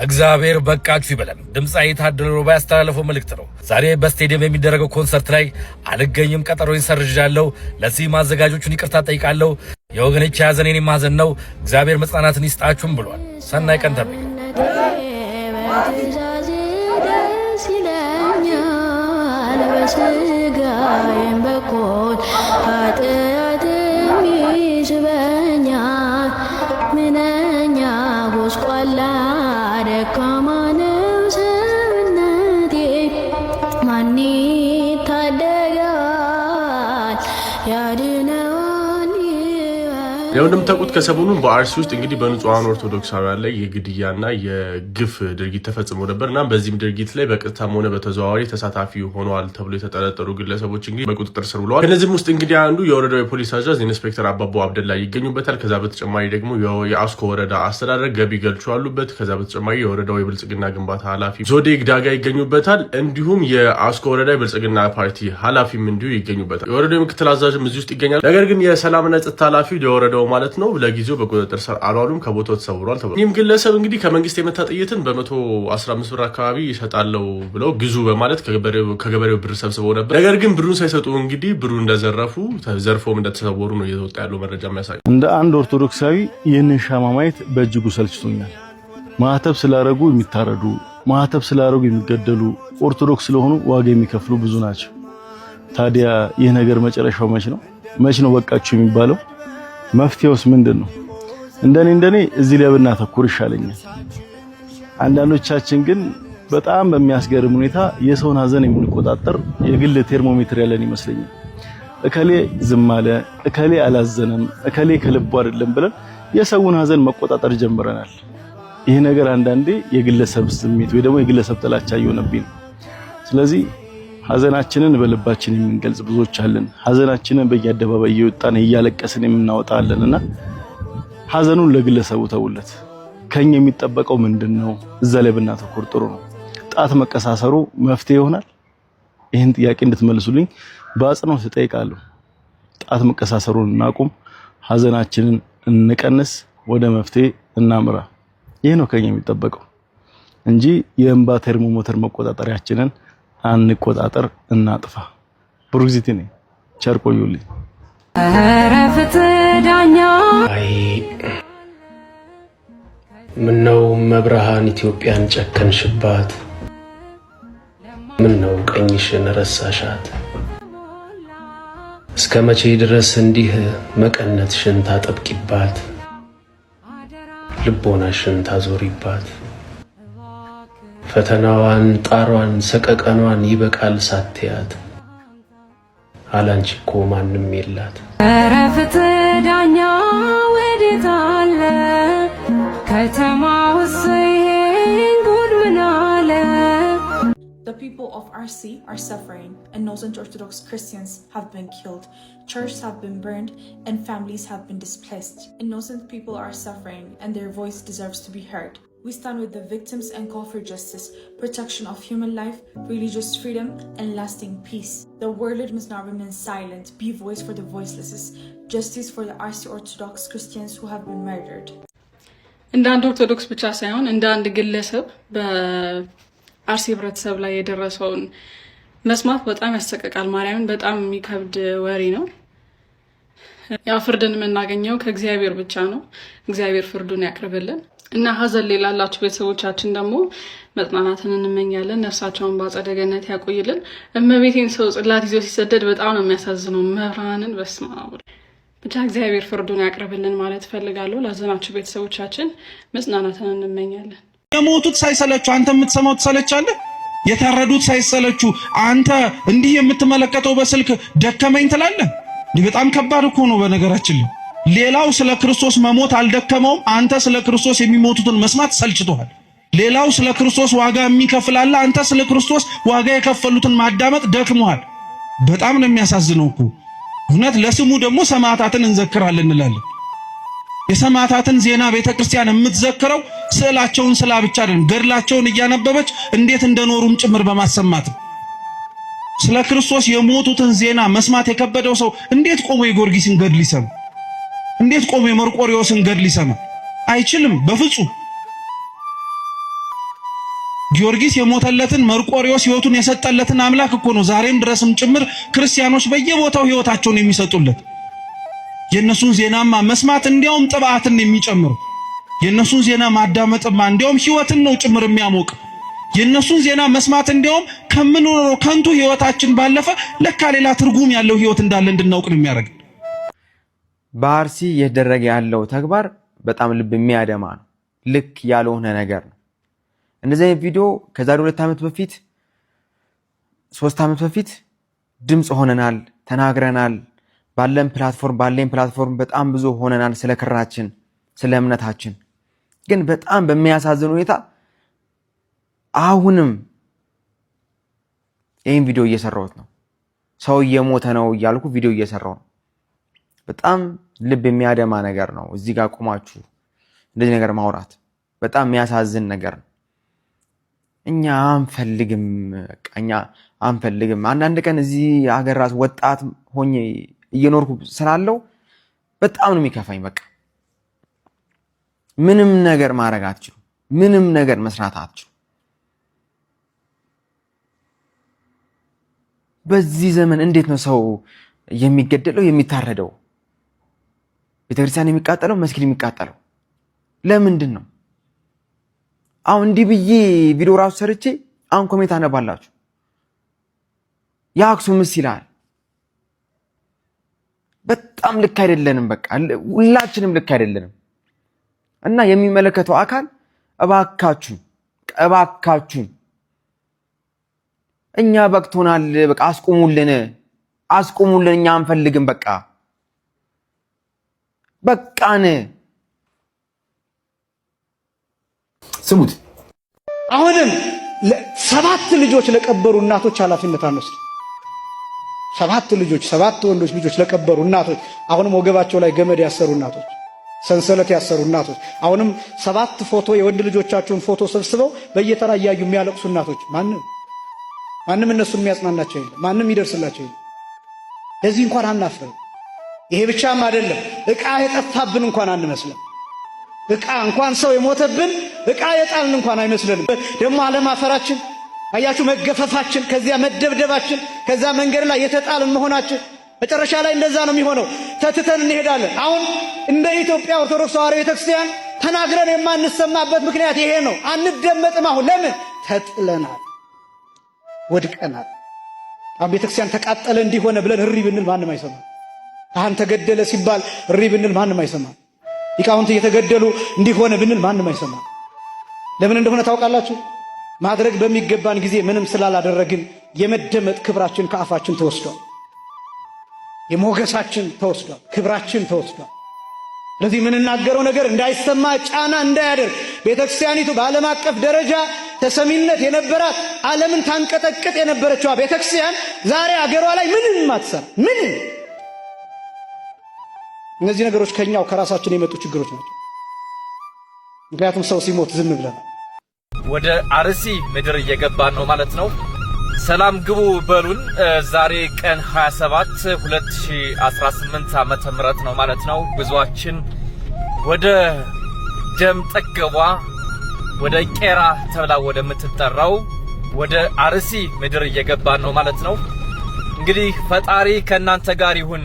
እግዚአብሔር በቃችሁ ይበለን። ድምጻዊ ታደለ ሮባ ያስተላለፈው መልእክት ነው። ዛሬ በስቴዲየም የሚደረገው ኮንሰርት ላይ አልገኝም፣ ቀጠሮዬን ሰርዣለሁ። ለዚህ ማዘጋጆቹን ይቅርታ ጠይቃለሁ። የወገኖቼ ሐዘን የኔም ሐዘን ነው። እግዚአብሔር መጽናናትን ይስጣችሁም ብሏል። ሰናይ ቀን ተመኘ። ያው እንደምታውቁት ከሰሞኑን በአርሲ ውስጥ እንግዲህ በንጹሃን ኦርቶዶክሳውያን ላይ የግድያና የግፍ ድርጊት ተፈጽሞ ነበርና በዚህም ድርጊት ላይ በቀጥታም ሆነ በተዘዋዋሪ ተሳታፊ ሆነዋል ተብሎ የተጠረጠሩ ግለሰቦች እንግዲህ በቁጥጥር ስር ውለዋል። ከነዚህም ውስጥ እንግዲህ አንዱ የወረዳው የፖሊስ አዛዥ ኢንስፔክተር አባቦ አብደላ ይገኙበታል። ከዛ በተጨማሪ ደግሞ የአስኮ ወረዳ አስተዳደር ገቢ ገልቹ አሉበት። ከዛ በተጨማሪ የወረዳው የብልጽግና ግንባታ ኃላፊ ዞዴ ግዳጋ ይገኙበታል። እንዲሁም የአስኮ ወረዳ የብልጽግና ፓርቲ ኃላፊም እንዲሁ ይገኙበታል። የወረዳው ምክትል አዛዥም እዚህ ውስጥ ይገኛል። ነገር ግን የሰላምና ጸጥታ ኃላፊው የወረዳው ማለት ነው ለጊዜው በቁጥጥር ስር አልዋሉም፣ ከቦታው ተሰውሯል ተብሏል። ይህም ግለሰብ እንግዲህ ከመንግስት የመታ ጥይትን በ115 ብር አካባቢ ይሸጣለው ብለው ግዙ በማለት ከገበሬው ብር ሰብስበው ነበር። ነገር ግን ብሩን ሳይሰጡ እንግዲህ ብሩ እንደዘረፉ ዘርፎም እንደተሰወሩ ነው እየተወጣ ያለው መረጃ የሚያሳየው። እንደ አንድ ኦርቶዶክሳዊ ይህንን ሻማ ማየት በእጅጉ ሰልችቶኛል። ማህተብ ስላረጉ የሚታረዱ፣ ማህተብ ስላረጉ የሚገደሉ፣ ኦርቶዶክስ ስለሆኑ ዋጋ የሚከፍሉ ብዙ ናቸው። ታዲያ ይህ ነገር መጨረሻው መች ነው በቃችሁ የሚባለው? መፍትሄውስ ምንድነው? እንደኔ እዚህ ላይ ብናተኩር ይሻለኛል። አንዳንዶቻችን ግን በጣም በሚያስገርም ሁኔታ የሰውን ሐዘን የምንቆጣጠር የግል ቴርሞሜትር ያለን ይመስለኛል። እከሌ ዝም አለ፣ እከሌ አላዘነም፣ እከሌ ከልቡ አይደለም ብለን የሰውን ሐዘን መቆጣጠር ጀምረናል። ይሄ ነገር አንዳንዴ የግለሰብ ስሜት ወይ ደግሞ የግለሰብ ጥላቻ እየሆነብኝ ነው። ስለዚህ ሐዘናችንን በልባችን የምንገልጽ ብዙዎች አለን። ሐዘናችንን በየአደባባይ እየወጣን እያለቀስን የምናወጣለንና ሐዘኑን ለግለሰቡ ተውለት። ከኛ የሚጠበቀው ምንድነው? እዛ ላይ ብናተኩር ጥሩ ነው። ጣት መቀሳሰሩ መፍትሄ ይሆናል? ይህን ጥያቄ እንድትመልሱልኝ በአጽንኦት እጠይቃለሁ። ጣት መቀሳሰሩን እናቁም፣ ሐዘናችንን እንቀንስ፣ ወደ መፍትሄ እናምራ። ይህ ነው ከኛ የሚጠበቀው እንጂ የእንባ ቴርሞሜትር መቆጣጠሪያችንን አንቆጣጠር፣ እናጥፋ። ብሩክዚቲ ነኝ። ቸር ቆዩልኝ። ረፍት ዳኛ ምነው መብርሃን ኢትዮጵያን ጨከንሽባት? ምነው ቀኝሽን ረሳሻት? እስከ መቼ ድረስ እንዲህ መቀነትሽን ታጠብቂባት? ልቦናሽን ታዞሪባት? ፈተናዋን ጣሯን ሰቀቀኗን ይበቃል ሳትያት፣ አላንቺ እኮ ማንም የላት። ረፍት ዳኛ ወዴት አለ? ከተማውስ ይሄን ጉድ ምን አለ? The people of RC are suffering. Innocent Orthodox Christians have been killed, churches have been burned, and families have been displaced. Innocent people are suffering, and their voice deserves to be heard. We stand with the victims and call for justice, protection of human life, religious freedom, and lasting peace. The world must not remain silent. Be voice for the voiceless. Justice for the RC Orthodox Christians who have been murdered. እንደ አንድ ኦርቶዶክስ ብቻ ሳይሆን እንደ አንድ ግለሰብ በአርሲ ህብረተሰብ ላይ የደረሰውን መስማት በጣም ያሰቀቃል። ማርያምን በጣም የሚከብድ ወሬ ነው። ያ ፍርድን የምናገኘው ከእግዚአብሔር ብቻ ነው። እግዚአብሔር ፍርዱን ያቅርብልን እና ሐዘን ላይ ላላችሁ ቤተሰቦቻችን ደግሞ መጽናናትን እንመኛለን። ነፍሳቸውን በአጸደ ገነት ያቆይልን። እመቤቴን ሰው ጽላት ይዞ ሲሰደድ በጣም ነው የሚያሳዝነው። መብራንን በስመ አብ ብቻ እግዚአብሔር ፍርዱን ያቅርብልን ማለት ፈልጋለሁ። ላዘናችሁ ቤተሰቦቻችን መጽናናትን እንመኛለን። የሞቱት ሳይሰለቹ አንተ የምትሰማው ትሰለቻለህ። የታረዱት ሳይሰለቹ አንተ እንዲህ የምትመለከተው በስልክ ደከመኝ ትላለህ። በጣም ከባድ እኮ ነው በነገራችን ላይ። ሌላው ስለ ክርስቶስ መሞት አልደከመውም። አንተ ስለ ክርስቶስ የሚሞቱትን መስማት ሰልችቶሃል። ሌላው ስለ ክርስቶስ ዋጋ የሚከፍል አለ። አንተ ስለ ክርስቶስ ዋጋ የከፈሉትን ማዳመጥ ደክሞሃል። በጣም ነው የሚያሳዝነው እኮ እውነት። ለስሙ ደግሞ ሰማዕታትን እንዘክራለን እንላለን። የሰማዕታትን ዜና ቤተክርስቲያን የምትዘክረው ስዕላቸውን ስላ ብቻ አይደለም፣ ገድላቸውን እያነበበች እንዴት እንደኖሩም ጭምር በማሰማት ስለ ክርስቶስ የሞቱትን ዜና መስማት የከበደው ሰው እንዴት ቆሞ የጊዮርጊስን ገድል ይሰማ? እንዴት ቆሞ የመርቆሪዎስን ገድል ይሰማ? አይችልም በፍጹም። ጊዮርጊስ የሞተለትን መርቆሪዎስ ሕይወቱን የሰጠለትን አምላክ እኮ ነው ዛሬም ድረስም ጭምር ክርስቲያኖች በየቦታው ሕይወታቸውን የሚሰጡለት። የነሱን ዜናማ መስማት እንዲያውም ጥብዓትን የሚጨምር፣ የነሱን ዜና ማዳመጥማ እንዲያውም ሕይወትን ነው ጭምር የሚያሞቅ። የነሱን ዜና መስማት እንዲያውም ከምንኖረው ከንቱ ሕይወታችን ባለፈ ለካ ሌላ ትርጉም ያለው ሕይወት እንዳለ እንድናውቅ ነው የሚያደርግ። በአርሲ እየተደረገ ያለው ተግባር በጣም ልብ የሚያደማ ነው። ልክ ያልሆነ ነገር ነው። እንደዚህ አይነት ቪዲዮ ከዛሬ 2 ዓመት በፊት 3 ዓመት በፊት ድምጽ ሆነናል፣ ተናግረናል። ባለን ፕላትፎርም በጣም ብዙ ሆነናል ስለ ክራችን፣ ስለ እምነታችን። ግን በጣም በሚያሳዝን ሁኔታ አሁንም ይሄን ቪዲዮ እየሰራሁት ነው። ሰው እየሞተ ነው እያልኩ ቪዲዮ እየሰራሁ ነው። በጣም ልብ የሚያደማ ነገር ነው። እዚህ ጋር ቆማችሁ እንደዚህ ነገር ማውራት በጣም የሚያሳዝን ነገር ነው። እኛ አንፈልግም። አንዳንድ ቀን እዚህ ሀገር ራስ ወጣት ሆኜ እየኖርኩ ስላለው በጣም ነው የሚከፋኝ። በቃ ምንም ነገር ማድረግ አትችሉ፣ ምንም ነገር መስራት አትችሉ። በዚህ ዘመን እንዴት ነው ሰው የሚገደለው የሚታረደው? ቤተክርስቲያን የሚቃጠለው፣ መስጊድ የሚቃጠለው ለምንድን ነው? አሁን እንዲህ ብዬ ቪዲዮ ራሱ ሰርቼ አሁን ኮሜንት አነባላችሁ። የአክሱምስ ይላል። በጣም ልክ አይደለንም። በቃ ሁላችንም ልክ አይደለንም። እና የሚመለከተው አካል እባካችሁን እኛ በቅቶናል፣ በቃ አስቁሙልን። እኛ አንፈልግም። በቃን። ስሙት። አሁንም 7 ልጆች ለቀበሩ እናቶች ኃላፊነት አንወስድ። 7 ልጆች 7 ወንዶች ልጆች ለቀበሩ እናቶች፣ አሁንም ወገባቸው ላይ ገመድ ያሰሩ እናቶች፣ ሰንሰለት ያሰሩ እናቶች፣ አሁንም 7 ፎቶ የወንድ ልጆቻቸውን ፎቶ ሰብስበው በየተራ እያዩ የሚያለቅሱ እናቶች፣ ማንም እነሱን የሚያጽናናቸው የለም፣ ማንም ይደርስላቸው የለም። ለዚህ እንኳን አናፍርም። ይሄ ብቻም አይደለም፣ ዕቃ የጠፋብን እንኳን አንመስልም። ዕቃ እንኳን ሰው የሞተብን ዕቃ የጣልን እንኳን አይመስልንም። ደግሞ አለማፈራችን አያችሁ፣ መገፈፋችን፣ ከዚያ መደብደባችን፣ ከዛ መንገድ ላይ የተጣልን መሆናችን መጨረሻ ላይ እንደዛ ነው የሚሆነው። ተትተን እንሄዳለን። አሁን እንደ ኢትዮጵያ ኦርቶዶክስ ተዋሕዶ ቤተክርስቲያን ተናግረን የማንሰማበት ምክንያት ይሄ ነው። አንደመጥም። አሁን ለምን? ተጥለናል፣ ወድቀናል። አሁን ቤተክርስቲያን ተቃጠለ እንዲሆነ ብለን እሪ ብንል ማንም አይሰማም። ካህን ተገደለ ሲባል እሪ ብንል ማንም አይሰማም። ሊቃውንት እየተገደሉ እንዲሆነ ብንል ማንም አይሰማም። ለምን እንደሆነ ታውቃላችሁ? ማድረግ በሚገባን ጊዜ ምንም ስላላደረግን የመደመጥ ክብራችን ከአፋችን ተወስዷል። የሞገሳችን ተወስዷል። ክብራችን ተወስዷል። ስለዚህ የምንናገረው ነገር እንዳይሰማ ጫና እንዳያደርግ ቤተክርስቲያኒቱ በዓለም አቀፍ ደረጃ ተሰሚነት የነበራት ዓለምን ታንቀጠቅጥ የነበረችዋ ቤተክርስቲያን ዛሬ አገሯ ላይ ምንም አትሰራ። ምንም። እነዚህ ነገሮች ከኛው ከራሳችን የመጡ ችግሮች ናቸው። ምክንያቱም ሰው ሲሞት ዝም ብለናል። ወደ አርሲ ምድር እየገባን ነው ማለት ነው። ሰላም ግቡ በሉን። ዛሬ ቀን 27 2018 ዓመተ ምህረት ነው ማለት ነው። ጉዟችን ወደ ደም ጠገቧ ወደ ቄራ ተብላ ወደምትጠራው ወደ አርሲ ምድር እየገባን ነው ማለት ነው። እንግዲህ ፈጣሪ ከእናንተ ጋር ይሁን፣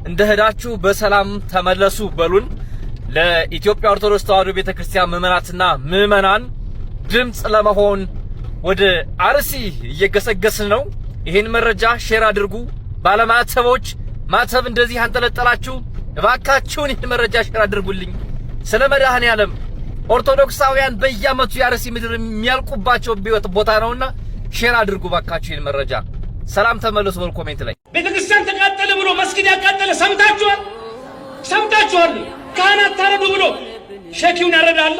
እንደሄዳችሁ በሰላም ተመለሱ በሉን። ለኢትዮጵያ ኦርቶዶክስ ተዋሕዶ ቤተክርስቲያን ምዕመናትና ምዕመናን ድምጽ ለመሆን ወደ አርሲ እየገሰገስን ነው። ይህን መረጃ ሼር አድርጉ። ባለማተቦች ማተብ እንደዚህ አንጠለጠላችሁ፣ እባካችሁን ይህን መረጃ ሼር አድርጉልኝ። ስለ መድኃኔዓለም ኦርቶዶክሳውያን በየዓመቱ የአርሲ ምድር የሚያልቁባቸው ቦታ ነውና ሼር አድርጉ እባካችሁ ይህን መረጃ። ሰላም ተመለሱ በል ኮሜንት ላይ። ቤተክርስቲያን ተቃጠለ ብሎ መስጊድ ያቃጠለ ሰምታችኋል? ካህናት ታረዱ ብሎ ሸኪውን ያረዳል፣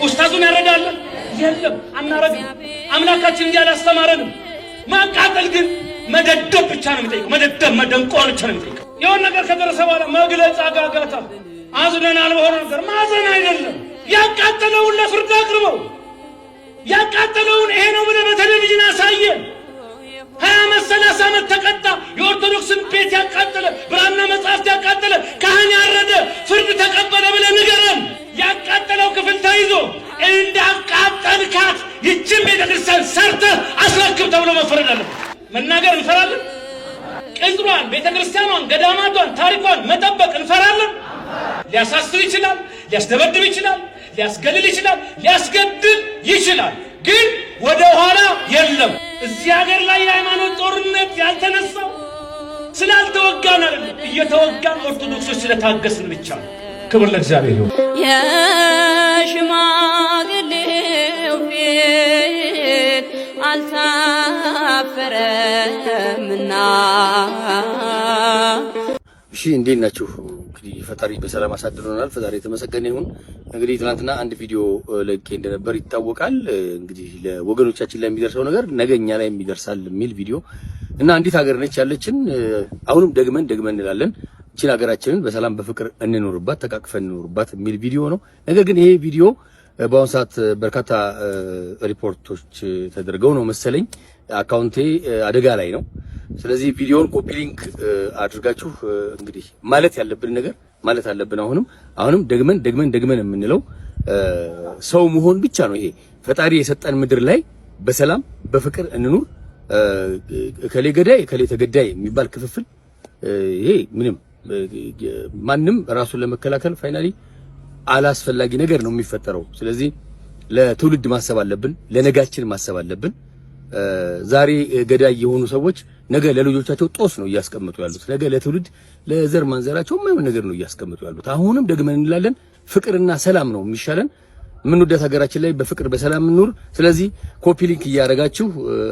ኡስታዙን ያረዳል። የለም አናረግም። አምላካችን እንዲህ አላስተማረንም። ማቃጠል ግን መደደብ ብቻ ነው የሚጠይቀው። መደንቆር ብቻ ነው የሚጠይቀው። የሆነ ነገር ከደረሰ በኋላ መግለጫ ጋጋታ፣ አዝነናል በሆነ ነገር ማዘን አይደለም። ያቃጠለውን ለፍርድ አቅርበው፣ ያቃጠለውን ይሄ ነው ብለህ በቴሌቪዥን አሳየን። 20 ዓመት 30 ዓመት ተቀጣ። የኦርቶዶክስን ቤት ያቃጠለ፣ ብራና መጽሐፍት ያቃጠለ፣ ካህን ያረደ ፍርድ ተቀበለ ብለህ ንገረን። ያቃጠለው ክፍል ተይዞ እንዳቃጠልካት ይህችን ቤተክርስቲያን ሰርተህ አስረክብ ተብሎ መፈረድ አለበት። መናገር እንፈራለን። ቅጥሯን፣ ቤተክርስቲያኗን፣ ገዳማቷን፣ ታሪኳን መጠበቅ እንፈራለን። ሊያሳስር ይችላል፣ ሊያስደበድብ ይችላል፣ ሊያስገልል ይችላል፣ ሊያስገድል ይችላል። ግን ወደ ኋላ የለም። እዚህ ሀገር ላይ የሃይማኖት ጦርነት ያልተነሳው ስላልተወጋን አይደለም፣ እየተወጋን ኦርቶዶክሶች ስለታገስን ብቻ ነው። ክብር ለእግዚአብሔር ይሁን። የሽማግሌው ፊት አልታፈረምና። እሺ እንዴት ናችሁ? እንግዲህ ፈጣሪ በሰላም አሳድሮናል። ፈጣሪ የተመሰገነ ይሁን። እንግዲህ ትናንትና አንድ ቪዲዮ ለቄ እንደነበር ይታወቃል። እንግዲህ ለወገኖቻችን ላይ የሚደርሰው ነገር ነገኛ ላይ የሚደርሳል የሚል ቪዲዮ እና አንዲት ሀገር ነች ያለችን። አሁንም ደግመን እንላለን እቺን ሀገራችንን በሰላም በፍቅር እንኖርባት፣ ተቃቅፈን እንኖርባት የሚል ቪዲዮ ነው። ነገር ግን ይሄ ቪዲዮ በአሁኑ ሰዓት በርካታ ሪፖርቶች ተደርገው ነው መሰለኝ አካውንቴ አደጋ ላይ ነው። ስለዚህ ቪዲዮውን ኮፒ ሊንክ አድርጋችሁ እንግዲህ ማለት ያለብን ነገር ማለት አለብን። አሁንም ደግመን የምንለው ሰው መሆን ብቻ ነው። ይሄ ፈጣሪ የሰጠን ምድር ላይ በሰላም በፍቅር እንኑር። እከሌ ገዳይ እከሌ ተገዳይ የሚባል ክፍፍል ይሄ ምንም ማንም ራሱን ለመከላከል ፋይናሊ አላስፈላጊ ነገር ነው የሚፈጠረው። ስለዚህ ለትውልድ ማሰብ አለብን፣ ለነጋችን ማሰብ አለብን። ዛሬ ገዳይ የሆኑ ሰዎች ነገ ለልጆቻቸው ጦስ ነው እያስቀመጡ ያሉት። ነገ ለትውልድ ለዘር ማንዘራቸው የማይሆን ነገር ነው እያስቀመጡ ያሉት። አሁንም ደግመን እንላለን ፍቅርና ሰላም ነው የሚሻለን። የምንወዳት ሀገራችን ላይ በፍቅር በሰላም እንኑር። ስለዚህ ኮፒ ሊንክ እያደረጋችሁ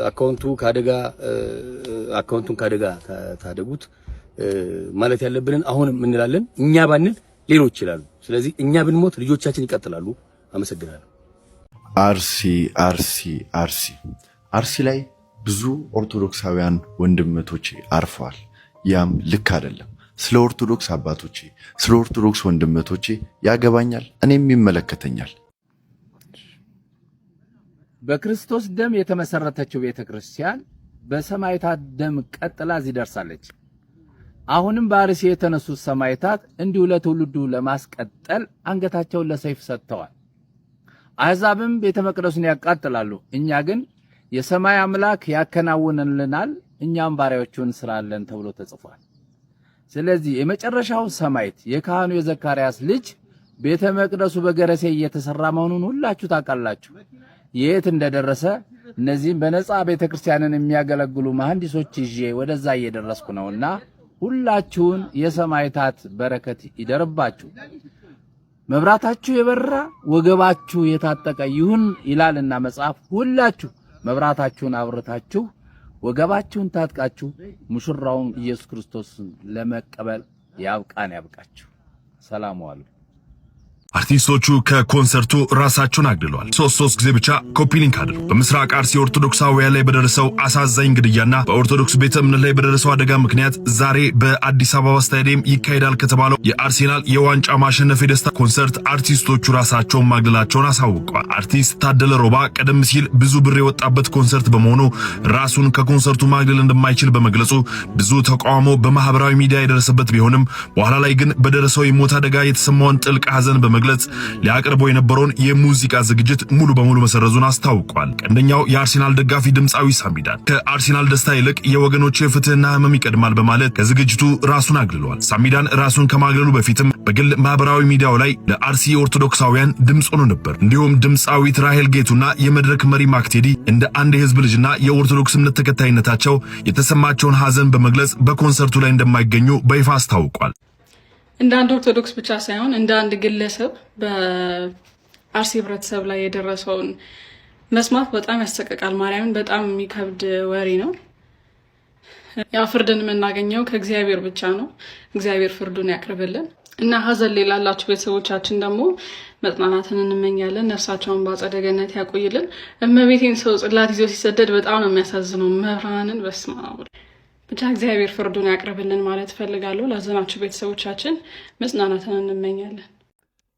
አካውንቱን ካደጋ ታደጉት ማለት ያለብንን አሁንም እንላለን። እኛ ባንል ሌሎች ይላሉ። ስለዚህ እኛ ብንሞት ልጆቻችን ይቀጥላሉ። አመሰግናለሁ። አርሲ ላይ ብዙ ኦርቶዶክሳውያን ወንድመቶቼ አርፈዋል። ያም ልክ አይደለም። ስለ ኦርቶዶክስ አባቶቼ፣ ስለ ኦርቶዶክስ ወንድመቶቼ ያገባኛል፣ እኔም ይመለከተኛል። በክርስቶስ ደም የተመሰረተችው ቤተክርስቲያን በሰማዕታት ደም ቀጥላ እዚህ ደርሳለች። አሁንም በአርሲ የተነሱት ሰማዕታት እንዲሁ ለትውልዱ ለማስቀጠል አንገታቸውን ለሰይፍ ሰጥተዋል። አሕዛብም ቤተ መቅደሱን ያቃጥላሉ፣ እኛ ግን የሰማይ አምላክ ያከናውንልናል፣ እኛም ባሪያዎቹ እንስራለን ተብሎ ተጽፏል። ስለዚህ የመጨረሻው ሰማዕት የካህኑ የዘካርያስ ልጅ ቤተ መቅደሱ በገረሴ እየተሰራ መሆኑን ሁላችሁ ታውቃላችሁ። የት እንደደረሰ እነዚህም በነፃ ቤተክርስቲያንን የሚያገለግሉ መሐንዲሶች ይዤ ወደዛ እየደረስኩ ነውና ሁላችሁን የሰማዕታት በረከት ይደርባችሁ። መብራታችሁ የበራ ወገባችሁ የታጠቀ ይሁን ይላልና መጽሐፍ። ሁላችሁ መብራታችሁን አብርታችሁ ወገባችሁን ታጥቃችሁ ሙሽራውን ኢየሱስ ክርስቶስን ለመቀበል ያብቃችሁ። ሰላም ዋሉ። አርቲስቶቹ ከኮንሰርቱ ራሳቸውን አግድለዋል። ሶስት ጊዜ ብቻ ኮፒ ሊንክ አድርጉ። በምስራቅ አርሲ ኦርቶዶክሳውያን ላይ በደረሰው አሳዛኝ ግድያና በኦርቶዶክስ ቤተ እምነት ላይ በደረሰው አደጋ ምክንያት ዛሬ በአዲስ አበባ ስታዲየም ይካሄዳል ከተባለው የአርሴናል የዋንጫ ማሸነፍ የደስታ ኮንሰርት አርቲስቶቹ ራሳቸውን ማግደላቸውን አሳውቀዋል። አርቲስት ታደለ ሮባ ቀደም ሲል ብዙ ብር የወጣበት ኮንሰርት በመሆኑ ራሱን ከኮንሰርቱ ማግደል እንደማይችል በመግለጹ ብዙ ተቃውሞ በማህበራዊ ሚዲያ የደረሰበት ቢሆንም በኋላ ላይ ግን በደረሰው የሞት አደጋ የተሰማውን ጥልቅ ሐዘን በመግለጽ ሊያቀርበው የነበረውን የሙዚቃ ዝግጅት ሙሉ በሙሉ መሰረዙን አስታውቋል። ቀንደኛው የአርሴናል ደጋፊ ድምፃዊ ሳሚዳን ከአርሴናል ደስታ ይልቅ የወገኖች ፍትህና ህመም ይቀድማል በማለት ከዝግጅቱ ራሱን አግልሏል። ሳሚዳን ራሱን ከማግለሉ በፊትም በግል ማህበራዊ ሚዲያው ላይ ለአርሲ ኦርቶዶክሳውያን ድምጽ ሆኖ ነበር። እንዲሁም ድምፃዊት ራሄል ጌቱና የመድረክ መሪ ማክቴዲ እንደ አንድ የህዝብ ልጅና የኦርቶዶክስ እምነት ተከታይነታቸው የተሰማቸውን ሐዘን በመግለጽ በኮንሰርቱ ላይ እንደማይገኙ በይፋ አስታውቋል። እንደ አንድ ኦርቶዶክስ ብቻ ሳይሆን እንደ አንድ ግለሰብ በአርሲ ህብረተሰብ ላይ የደረሰውን መስማት በጣም ያሰቀቃል። ማርያምን በጣም የሚከብድ ወሬ ነው። ያ ፍርድን የምናገኘው ከእግዚአብሔር ብቻ ነው። እግዚአብሔር ፍርዱን ያቅርብልን እና ሀዘን ላይ ላላችሁ ቤተሰቦቻችን ደግሞ መጽናናትን እንመኛለን። ነፍሳቸውን በአጸደ ገነት ያቆይልን። እመቤቴን ሰው ጽላት ይዞ ሲሰደድ በጣም ነው የሚያሳዝነው። መብራንን በስመ አብ ብቻ እግዚአብሔር ፍርዱን ያቅርብልን ማለት ፈልጋለሁ። ላዘናችሁ ቤተሰቦቻችን መጽናናትን እንመኛለን።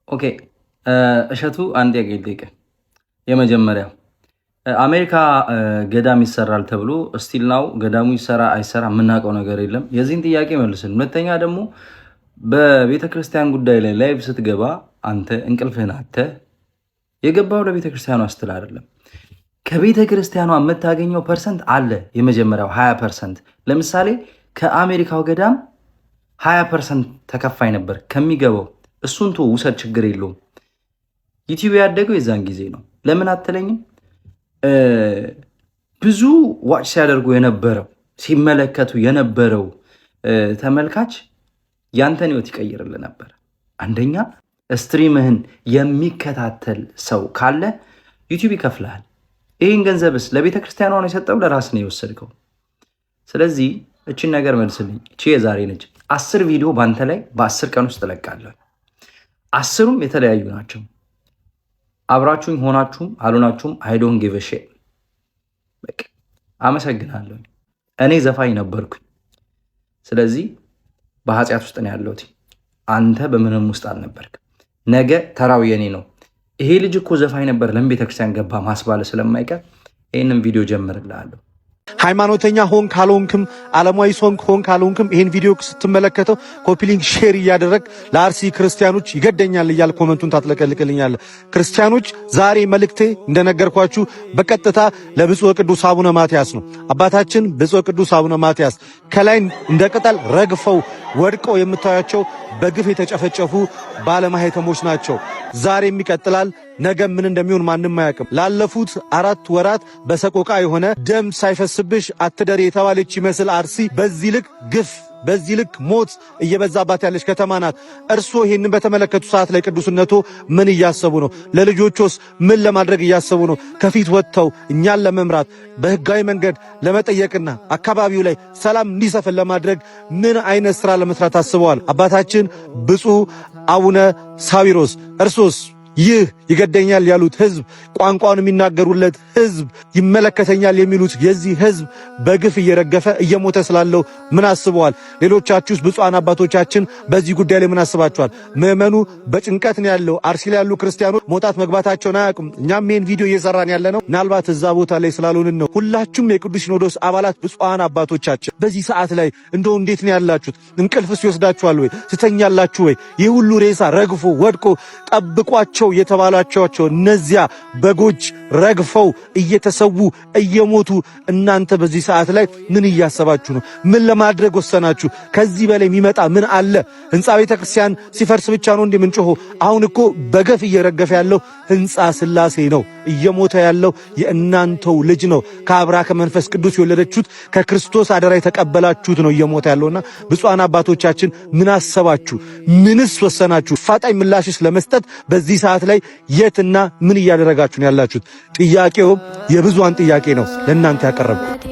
ኦኬ እሸቱ አንድ ያገልጠቀ የመጀመሪያው አሜሪካ ገዳም ይሰራል ተብሎ ስቲል ናው ገዳሙ ይሰራ አይሰራ የምናውቀው ነገር የለም። የዚህን ጥያቄ መልስን። ሁለተኛ ደግሞ በቤተ ክርስቲያን ጉዳይ ላይ ላይቭ ስትገባ አንተ እንቅልፍህን አጥተህ የገባው ለቤተ ክርስቲያኑ ስትል አይደለም። ከቤተ ክርስቲያኗ የምታገኘው ፐርሰንት አለ። የመጀመሪያው 20%። ለምሳሌ ከአሜሪካው ገዳም 20% ተከፋይ ነበር ከሚገባው። እሱን ቶ ውሰድ፣ ችግር የለውም። ዩቲዩብ ያደገው የዛን ጊዜ ነው። ለምን አትለኝም? ብዙ ዋች ሲያደርጉ የነበረው ሲመለከቱ የነበረው ተመልካች ያንተን ህይወት ይቀይርልህ ነበር። አንደኛ ስትሪምህን የሚከታተል ሰው ካለ ዩቲዩብ ይከፍልሃል። ይህን ገንዘብስ ለቤተ ክርስቲያኗ ነው የሰጠው፣ ለራስ ነው የወሰድከው። ስለዚህ እችን ነገር መልስልኝ። እቺ የዛሬ ነች። 10 ቪዲዮ ባንተ ላይ በ10 ቀን ውስጥ እለቃለሁ። 10ሩም የተለያዩ ናቸው። አብራችሁኝ ሆናችሁም አልሆናችሁም አይ ዶንት ጊቭ አ ሺት። በቃ አመሰግናለሁ። እኔ ዘፋኝ ነበርኩኝ። ስለዚህ በኃጢአት ውስጥ ነው ያለሁት። አንተ በምንም ውስጥ አልነበርክ። ነገ ተራው የኔ ነው። ይሄ ልጅ እኮ ዘፋኝ ነበር ለምን ቤተክርስቲያን ገባ ማስባለ ስለማይቀር ይህንን ቪዲዮ ጀምርልሃለሁ። ሃይማኖተኛ ሆን ካልሆንክም ዓለማዊ ሆን ካልሆንክም ይሄን ቪዲዮ ስትመለከተው ኮፒ ሊንክ ሼር እያደረግ ለአርሲ ክርስቲያኖች ይገደኛል እያል ኮመንቱን ታጥለቀልቅልኛል። ክርስቲያኖች ዛሬ መልእክቴ እንደነገርኳችሁ በቀጥታ ለብፁዕ ቅዱስ አቡነ ማትያስ ነው። አባታችን ብፁዕ ቅዱስ አቡነ ማትያስ ከላይ እንደ ቅጠል ረግፈው ወድቀው የምታያቸው በግፍ የተጨፈጨፉ ባለማህተሞች ናቸው። ዛሬም ይቀጥላል። ነገ ምን እንደሚሆን ማንም አያውቅም። ላለፉት 4 ወራት በሰቆቃ የሆነ ደም ሳይፈስብሽ አትደሪ የተባለች ይመስል አርሲ በዚህ ልክ ግፍ፣ በዚህ ልክ ሞት እየበዛባት ያለች ከተማ ናት። እርስዎ ይህንን በተመለከቱ ሰዓት ላይ ቅዱስነቶ ምን እያሰቡ ነው? ለልጆቹስ ምን ለማድረግ እያሰቡ ነው? ከፊት ወጥተው እኛን ለመምራት በህጋዊ መንገድ ለመጠየቅና አካባቢው ላይ ሰላም እንዲሰፍን ለማድረግ ምን አይነት ስራ ለመስራት አስበዋል? አባታችን ብፁዕ አቡነ ሳዊሮስ እርሶስ ይህ ይገደኛል ያሉት ህዝብ፣ ቋንቋውን የሚናገሩለት ህዝብ፣ ይመለከተኛል የሚሉት የዚህ ህዝብ በግፍ እየረገፈ እየሞተ ስላለው ምን አስበዋል? ሌሎቻችሁስ ብፁዓን አባቶቻችን በዚህ ጉዳይ ላይ ምን አስባችኋል? ምዕመኑ በጭንቀት ነው ያለው። አርሲ ላይ ያሉ ክርስቲያኖች መውጣት መግባታቸውን አያውቁም። እኛም ይህን ቪዲዮ እየሰራን ያለ ነው ምናልባት እዛ ቦታ ላይ ስላልሆንን ነው። ሁላችሁም የቅዱስ ሲኖዶስ አባላት ብፁዓን አባቶቻችን በዚህ ሰዓት ላይ እንደው እንዴት ነው ያላችሁት? እንቅልፍስ ይወስዳችኋል ወይ? ትተኛላችሁ ወይ? ይህ ሁሉ ሬሳ ረግፎ ወድቆ ጠብቋቸው የተባሏቸው እነዚያ በጎች ረግፈው እየተሰዉ እየሞቱ እናንተ በዚህ ሰዓት ላይ ምን እያሰባችሁ ነው? ምን ለማድረግ ወሰናችሁ? ከዚህ በላይ የሚመጣ ምን አለ? ህንፃ ቤተ ክርስቲያን ሲፈርስ ብቻ ነው እንደምንጮኸው? አሁን እኮ በገፍ እየረገፈ ያለው ህንፃ ስላሴ ነው። እየሞተ ያለው የእናንተው ልጅ ነው። ከአብራ ከመንፈስ ቅዱስ የወለደችሁት ከክርስቶስ አደራ የተቀበላችሁት ነው እየሞተ ያለውና ብፁዓን አባቶቻችን ምን አሰባችሁ? ምንስ ወሰናችሁ? ፋጣኝ ምላሽስ ለመስጠት በዚህ ሰዓት ላይ የትና ምን እያደረጋችሁ ነው ያላችሁት? ጥያቄው የብዙሃን ጥያቄ ነው ለእናንተ ያቀረብኩት።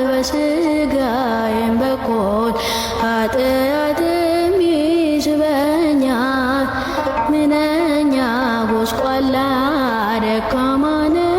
በስጋዬም በኩል ኃጢአትም ይስበኛል። ምንኛ ጎስቋላ ደካማ ነኝ